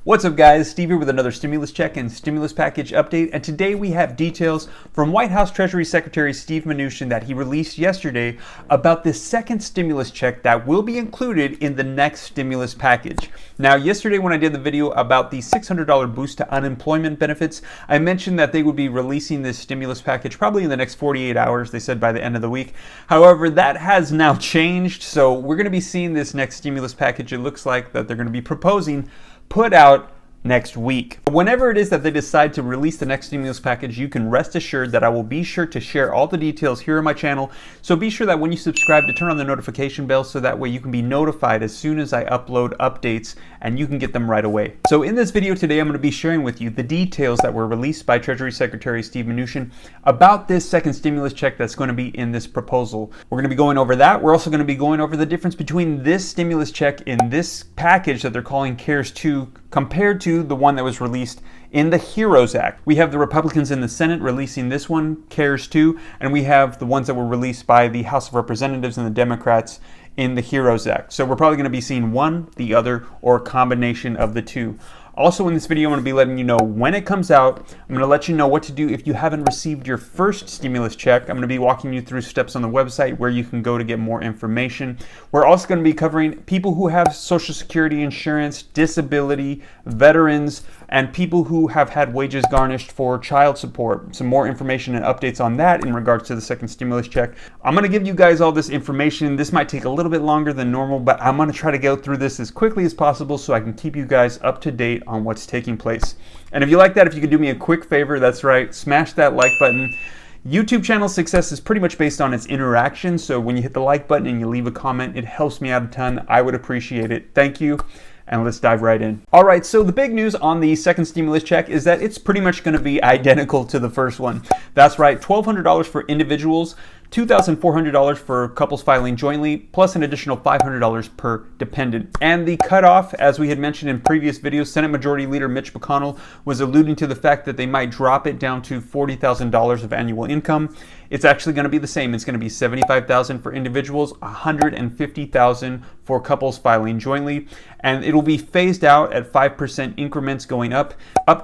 What's up guys, Steve here with another stimulus check and stimulus package update, and today we have details from White House Treasury Secretary Steve Mnuchin that he released yesterday about the second stimulus check that will be included in the next stimulus package. Now yesterday when I did the video about the $600 boost to unemployment benefits, I mentioned that they would be releasing this stimulus package probably in the next 48 hours, they said by the end of the week. However, that has now changed, so we're going to be seeing this next stimulus package. It looks like that they're going to be proposing put out next week. Whenever it is that they decide to release the next stimulus package, you can rest assured that I will be sure to share all the details here on my channel. So be sure that when you subscribe to turn on the notification bell so that way you can be notified as soon as I upload updates and you can get them right away. So in this video today, I'm going to be sharing with you the details that were released by Treasury Secretary Steve Mnuchin about this second stimulus check that's going to be in this proposal. We're going to be going over that. We're also going to be going over the difference between this stimulus check in this package that they're calling CARES 2 compared to the one that was released in the HEROES Act. We have the Republicans in the Senate releasing this one, CARES 2, and we have the ones that were released by the House of Representatives and the Democrats in the HEROES Act. So we're probably going to be seeing one, the other, or a combination of the two. Also in this video, I'm going to be letting you know when it comes out. I'm going to let you know what to do if you haven't received your first stimulus check. I'm going to be walking you through steps on the website where you can go to get more information. We're also going to be covering people who have Social Security insurance, disability, veterans, and people who have had wages garnished for child support. Some more information and updates on that in regards to the second stimulus check. I'm going to give you guys all this information. This might take a little bit longer than normal, but I'm going to try to go through this as quickly as possible so I can keep you guys up to date on what's taking place. And if you like that, if you could do me a quick favor, that's right, smash that like button. YouTube channel success is pretty much based on its interaction, so when you hit the like button and you leave a comment, it helps me out a ton. I would appreciate it. Thank you. And let's dive right in. All right, so the big news on the second stimulus check is that it's pretty much going to be identical to the first one. That's right, $1,200 for individuals, $2,400 for couples filing jointly, plus an additional $500 per dependent. And the cutoff, as we had mentioned in previous videos, Senate Majority Leader Mitch McConnell was alluding to the fact that they might drop it down to $40,000 of annual income. It's actually going to be the same. It's going to be $75,000 for individuals, $150,000 for couples filing jointly, and it'll be phased out at 5% increments going up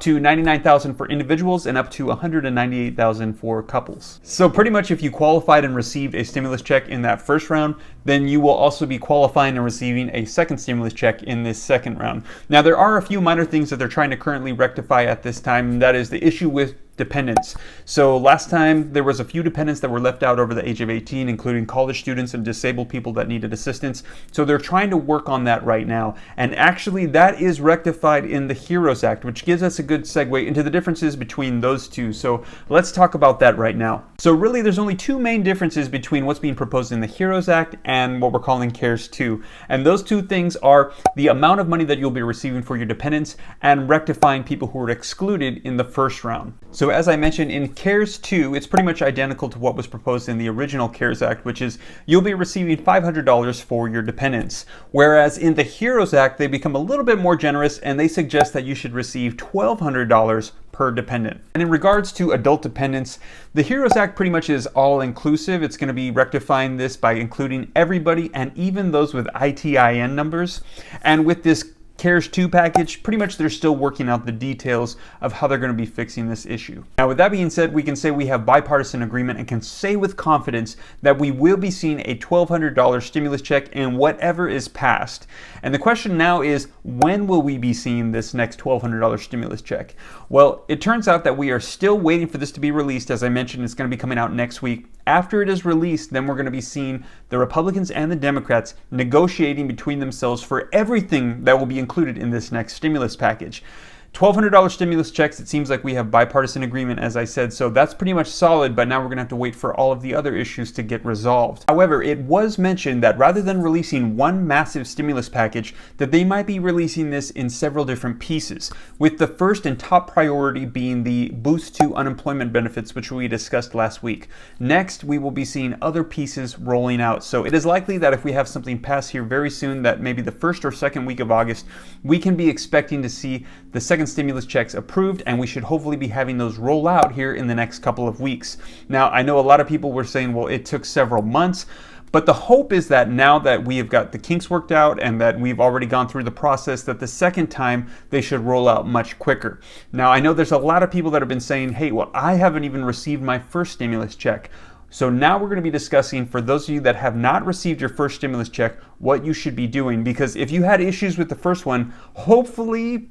to $99,000 for individuals and up to $198,000 for couples. So pretty much if you qualified and received a stimulus check in that first round, then you will also be qualifying and receiving a second stimulus check in this second round. Now there are a few minor things that they're trying to currently rectify at this time, and that is the issue with dependents. So last time there was a few dependents that were left out over the age of 18, including college students and disabled people that needed assistance. So they're trying to work on that right now. And actually that is rectified in the HEROES Act, which gives us a good segue into the differences between those two. So let's talk about that right now. So really there's only two main differences between what's being proposed in the HEROES Act and what we're calling CARES 2. And those two things are the amount of money that you'll be receiving for your dependents and rectifying people who were excluded in the first round. So as I mentioned, in CARES 2, it's pretty much identical to what was proposed in the original CARES Act, which is you'll be receiving $500 for your dependents. Whereas in the HEROES Act, they become a little bit more generous and they suggest that you should receive $1,200 per dependent. And in regards to adult dependents, the HEROES Act pretty much is all inclusive. It's going to be rectifying this by including everybody and even those with ITIN numbers. And with this CARES 2 package, pretty much they're still working out the details of how they're going to be fixing this issue. Now with that being said, we can say we have bipartisan agreement and can say with confidence that we will be seeing a $1,200 stimulus check in whatever is passed. And the question now is, when will we be seeing this next $1,200 stimulus check? Well, it turns out that we are still waiting for this to be released. As I mentioned, it's going to be coming out next week. After it is released, then we're going to be seeing the Republicans and the Democrats negotiating between themselves for everything that will be included in this next stimulus package. $1,200 stimulus checks, it seems like we have bipartisan agreement, as I said, so that's pretty much solid, but now we're going to have to wait for all of the other issues to get resolved. However, it was mentioned that rather than releasing one massive stimulus package, that they might be releasing this in several different pieces, with the first and top priority being the boost to unemployment benefits, which we discussed last week. Next, we will be seeing other pieces rolling out, so it is likely that if we have something pass here very soon, that maybe the first or second week of August, we can be expecting to see the second stimulus checks approved, and we should hopefully be having those roll out here in the next couple of weeks. Now, I know a lot of people were saying, well, it took several months, But the hope is that now that we have got the kinks worked out and that we've already gone through the process, that the second time they should roll out much quicker. Now, I know there's a lot of people that have been saying, hey, well, I haven't even received my first stimulus check. So now we're going to be discussing, for those of you that have not received your first stimulus check, what you should be doing. Because if you had issues with the first one, hopefully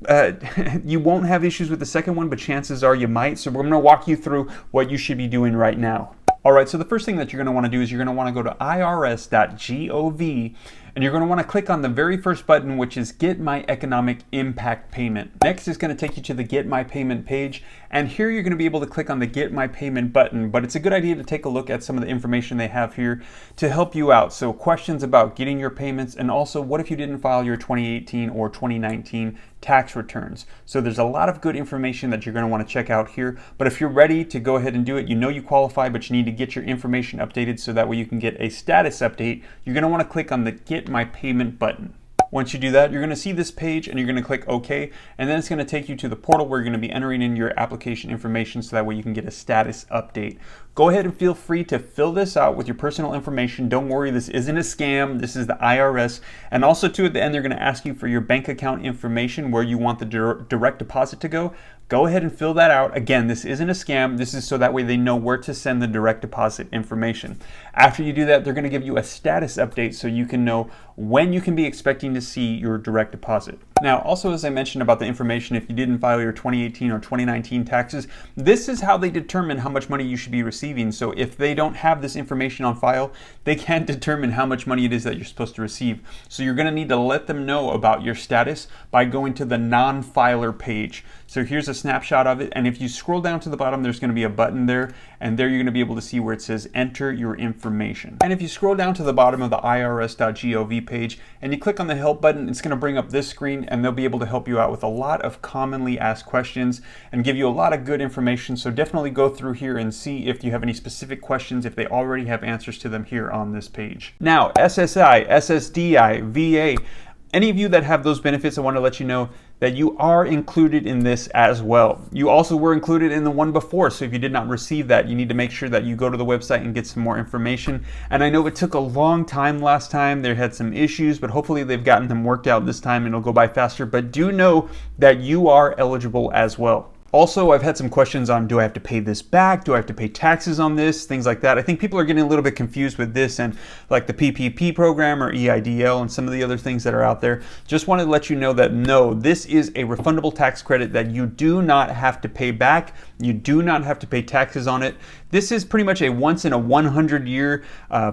you won't have issues with the second one, but chances are you might. So we're going to walk you through what you should be doing right now. All right, so the first thing that you're going to want to do is you're going to want to go to irs.gov, and you're going to want to click on the very first button, which is Get My Economic Impact Payment. Next is going to take you to the Get My Payment page, and here you're going to be able to click on the Get My Payment button, but it's a good idea to take a look at some of the information they have here to help you out. So questions about getting your payments, and also what if you didn't file your 2018 or 2019 tax returns. So there's a lot of good information that you're going to want to check out here. But if you're ready to go ahead and do it, you know you qualify, but you need to get your information updated so that way you can get a status update. You're going to want to click on the Get My Payment button. Once you do that, you're going to see this page and you're going to click OK, and then it's going to take you to the portal where you're going to be entering in your application information so that way you can get a status update. Go ahead and feel free to fill this out with your personal information. Don't worry, this isn't a scam. This is the IRS. And also too, at the end, they're going to ask you for your bank account information, where you want the direct deposit to go. Go ahead and fill that out. Again, this isn't a scam. This is so that way they know where to send the direct deposit information. After you do that, they're going to give you a status update so you can know when you can be expecting to see your direct deposit. Now, also, as I mentioned about the information, if you didn't file your 2018 or 2019 taxes, this is how they determine how much money you should be receiving. So if they don't have this information on file, they can't determine how much money it is that you're supposed to receive. So you're going to need to let them know about your status by going to the non-filer page. So here's a snapshot of it, and if you scroll down to the bottom, there's going to be a button there, and there you're going to be able to see where it says enter your information. And if you scroll down to the bottom of the irs.gov page and you click on the help button, it's going to bring up this screen, and they'll be able to help you out with a lot of commonly asked questions and give you a lot of good information. So definitely go through here and see if you have any specific questions, if they already have answers to them here on this page. Now, SSI, SSDI, VA, any of you that have those benefits, I want to let you know that you are included in this as well. You also were included in the one before, so if you did not receive that, you need to make sure that you go to the website and get some more information. And I know it took a long time last time. They had some issues, but hopefully they've gotten them worked out this time and it'll go by faster. But do know that you are eligible as well. Also, I've had some questions on, do I have to pay this back? Do I have to pay taxes on this? Things like that. I think people are getting a little bit confused with this and like the PPP program or EIDL and some of the other things that are out there. Just wanted to let you know that no, this is a refundable tax credit that you do not have to pay back. You do not have to pay taxes on it. This is pretty much a once in a 100-year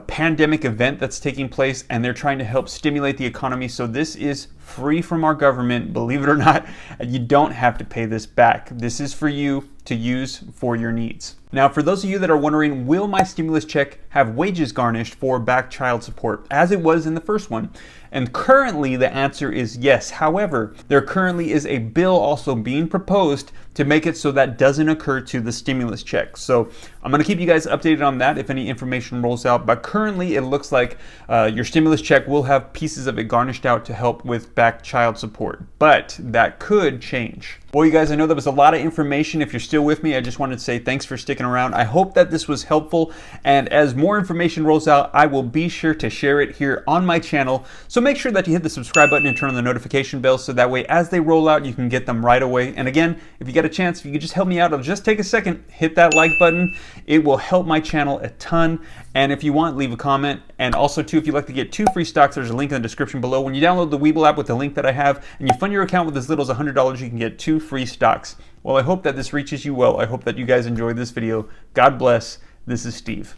pandemic event that's taking place, and they're trying to help stimulate the economy. So this is free from our government, believe it or not. You don't have to pay this back. This is for you to use for your needs. Now, for those of you that are wondering, will my stimulus check have wages garnished for back child support as it was in the first one? And currently the answer is yes. However, there currently is a bill also being proposed to make it so that doesn't occur to the stimulus check. So I'm going to keep you guys updated on that if any information rolls out. But currently it looks like your stimulus check will have pieces of it garnished out to help with back child support. But that could change. Well, you guys, I know that was a lot of information. If you're still with me, I just wanted to say thanks for sticking around. I hope that this was helpful. And as more information rolls out, I will be sure to share it here on my channel. So make sure that you hit the subscribe button and turn on the notification bell so that way as they roll out, you can get them right away. And again, if you get a chance, if you could just help me out, it'll just take a second, hit that like button. It will help my channel a ton. And if you want, leave a comment. And also too, if you'd like to get 2 free stocks, there's a link in the description below. When you download the Webull app with the link that I have and you fund your account with as little as $100, you can get 2 free stocks. Well, I hope that this reaches you well. I hope that you guys enjoyed this video. God bless. This is Steve.